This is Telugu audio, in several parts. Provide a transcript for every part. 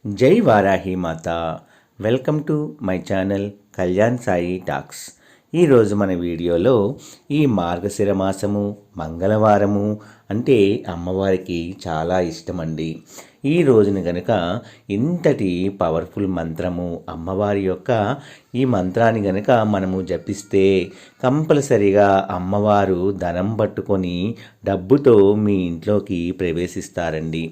జై వారాహి మాత. Welcome to my channel Kalyan Sai talks. ఈరోజు మన వీడియోలో ఈ మార్గశిర మాసము మంగళవారము అంటే అమ్మవారికి చాలా ఇష్టమండి. ఈ రోజున గనుక ఇంతటి పవర్ఫుల్ మంత్రము అమ్మవారి యొక్క ఈ మంత్రాన్ని గనుక మనము జపిస్తే కంపల్సరిగా అమ్మవారు ధనం పట్టుకొని డబ్బుతో మీ ఇంట్లోకి ప్రవేశిస్తారండి.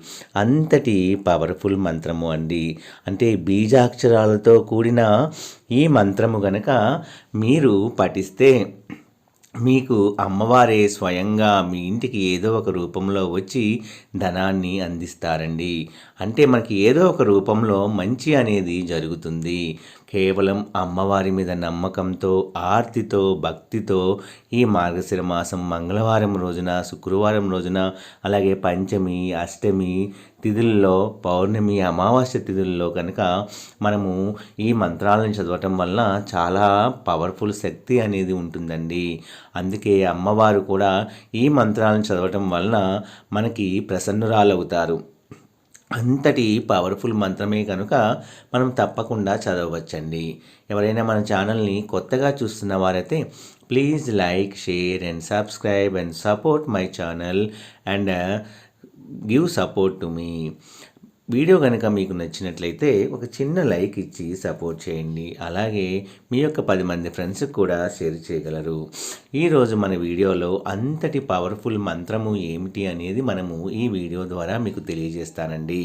అంతటి పవర్ఫుల్ మంత్రము అండి. అంటే బీజాక్షరాలతో కూడిన ఈ మంత్రము గనక మీరు పఠిస్తే మీకు అమ్మవారే స్వయంగా మీ ఇంటికి ఏదో ఒక రూపంలో వచ్చి ధనాన్ని అందిస్తారండి. అంటే మనకి ఏదో ఒక రూపంలో మంచి అనేది జరుగుతుంది. కేవలం అమ్మవారి మీద నమ్మకంతో, ఆర్తితో, భక్తితో ఈ మార్గశిర మాసం మంగళవారం రోజున, శుక్రవారం రోజున, అలాగే పంచమి, అష్టమి తిథుల్లో, పౌర్ణమి, అమావాస్య తిథుల్లో కనుక మనము ఈ మంత్రాలను చదవటం వల్ల చాలా పవర్ఫుల్ శక్తి అనేది ఉంటుందండి. అందుకే అమ్మవారు కూడా ఈ మంత్రాలను చదవటం వలన మనకి ప్రసన్నురాలవుతారు. అంతటి పవర్ఫుల్ మంత్రమే కనుక మనం తప్పకుండా చదవచ్చండి. ఎవరైనా మన ఛానల్ని కొత్తగా చూస్తున్న వారైతే please like, share and subscribe and support my channel and give support to me. Video కనుక మీకు నచ్చినట్లయితే ఒక చిన్న లైక్ ఇచ్చి సపోర్ట్ చేయండి. అలాగే మీ యొక్క 10 మంది ఫ్రెండ్స్కి కూడా షేర్ చేయగలరు. ఈరోజు మన వీడియోలో అంతటి పవర్ఫుల్ మంత్రము ఏమిటి అనేది మనము ఈ వీడియో ద్వారా మీకు తెలియజేస్తానండి.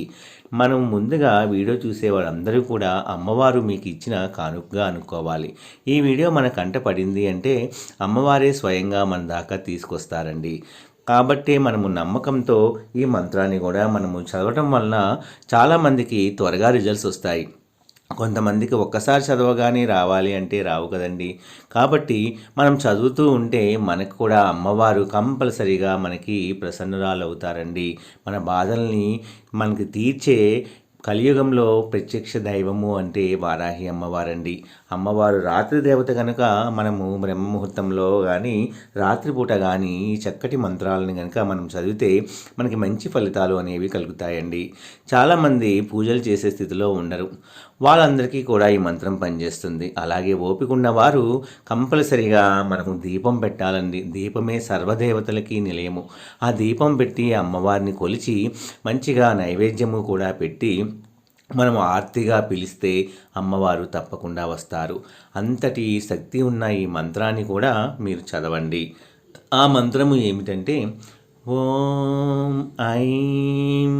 మనం ముందుగా వీడియో చూసే వాళ్ళందరూ కూడా అమ్మవారు మీకు ఇచ్చిన కానుకగా అనుకోవాలి. ఈ వీడియో మన కంట పడింది అంటే అమ్మవారే స్వయంగా మన దాకా తీసుకొస్తారండి. కాబట్టి మనము నమ్మకంతో ఈ మంత్రాన్ని కూడా మనము చదవటం వలన చాలామందికి త్వరగా రిజల్ట్స్ వస్తాయి. కొంతమందికి ఒక్కసారి చదవగానే రావాలి అంటే రావు కదండి. కాబట్టి మనం చదువుతూ ఉంటే మనకు కూడా అమ్మవారు కంపల్సరీగా మనకి ప్రసన్నురాలు అవుతారండి. మన బాధల్ని మనకి తీర్చే కలియుగంలో ప్రత్యక్ష దైవము అంటే వారాహి అమ్మవారండి. అమ్మవారు రాత్రి దేవత కనుక మనము బ్రహ్మముహూర్తంలో కానీ రాత్రిపూట కానీ ఈ చక్కటి మంత్రాలను కనుక మనం చదివితే మనకి మంచి ఫలితాలు అనేవి కలుగుతాయండి. చాలామంది పూజలు చేసే స్థితిలో ఉండరు. వాళ్ళందరికీ కూడా ఈ మంత్రం పనిచేస్తుంది. అలాగే ఓపిక ఉన్నవారు కంపల్సరిగా మనము దీపం పెట్టాలండి. దీపమే సర్వదేవతలకి నిలయము. ఆ దీపం పెట్టి అమ్మవారిని కొలిచి మంచిగా నైవేద్యము కూడా పెట్టి మనము ఆర్తిగా పిలిస్తే అమ్మవారు తప్పకుండా వస్తారు. అంతటి శక్తి ఉన్న ఈ మంత్రాన్ని కూడా మీరు చదవండి. ఆ మంత్రము ఏమిటంటే ఓం ఐం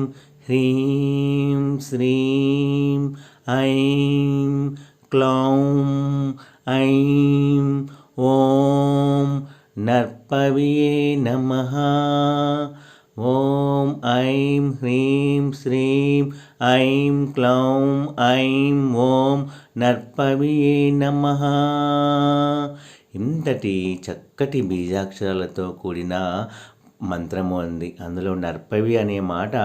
హ్రీం శ్రీం ఐం క్లౌం ఐం ఓం నర్పవియే నమః. ఓం ఐం హ్రీం శ్రీం ఐం క్లౌం ఐం ఓం నర్పవియే నమః. ఇంతటి చక్కటి బీజాక్షరాలతో కూడిన మంత్రము అంది. అందులో నర్పవి అనే మాట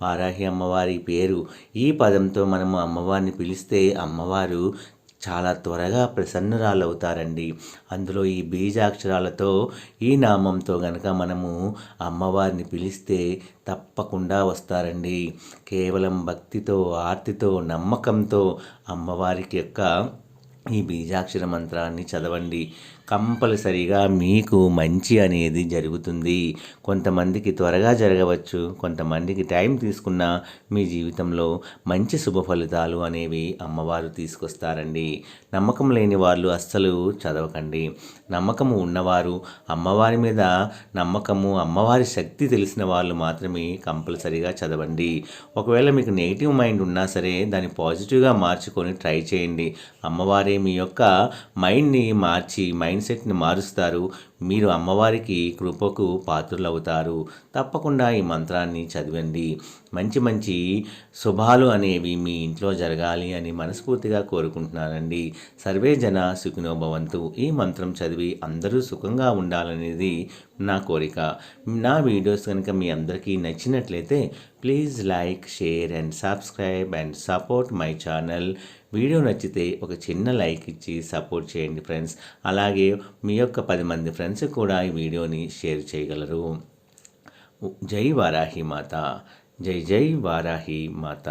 వారాహి అమ్మవారి పేరు. ఈ పదంతో మనము అమ్మవారిని పిలిస్తే అమ్మవారు చాలా త్వరగా ప్రసన్నురాలవుతారండి. అందులో ఈ బీజాక్షరాలతో ఈ నామంతో గనక మనము అమ్మవారిని పిలిస్తే తప్పకుండా వస్తారండి. కేవలం భక్తితో, ఆర్తితో, నమ్మకంతో అమ్మవారికి యొక్క ఈ బీజాక్షర మంత్రాన్ని చదవండి. కంపల్సరిగా మీకు మంచి అనేది జరుగుతుంది. కొంతమందికి త్వరగా జరగవచ్చు, కొంతమందికి టైం తీసుకున్న మీ జీవితంలో మంచి శుభ ఫలితాలు అనేవి అమ్మవారు తీసుకొస్తారండి. నమ్మకం లేని వాళ్ళు అస్సలు చదవకండి. నమ్మకము ఉన్నవారు, అమ్మవారి మీద నమ్మకము, అమ్మవారి శక్తి తెలిసిన వాళ్ళు మాత్రమే కంపల్సరిగా చదవండి. ఒకవేళ మీకు నెగిటివ్ మైండ్ ఉన్నా సరే దాన్ని పాజిటివ్గా మార్చుకొని ట్రై చేయండి. అమ్మవారే మీ యొక్క మైండ్ని మార్చి మైండ్ సెట్ని మారుస్తారు. మీరు అమ్మవారికి కృపకు పాత్రులవుతారు. తప్పకుండా ఈ మంత్రాన్ని చదవండి. మంచి మంచి శుభాలు అనేవి మీ ఇంట్లో జరగాలి అని మనస్ఫూర్తిగా కోరుకుంటున్నానండి. సర్వే జన సుఖినో భవంతు. ఈ మంత్రం చదివి అందరూ సుఖంగా ఉండాలనేది నా కోరిక. నా వీడియోస్ కనుక మీ అందరికీ నచ్చినట్లయితే please like, share and subscribe and support my channel. Video నచ్చితే ఒక చిన్న లైక్ ఇచ్చి సపోర్ట్ చేయండి ఫ్రెండ్స్. అలాగే మీ యొక్క 10 మంది ఫ్రెండ్స్ కూడా ఈ వీడియోని షేర్ చేయగలరు. జై వారాహి మాత. జై జై వారాహి మాత.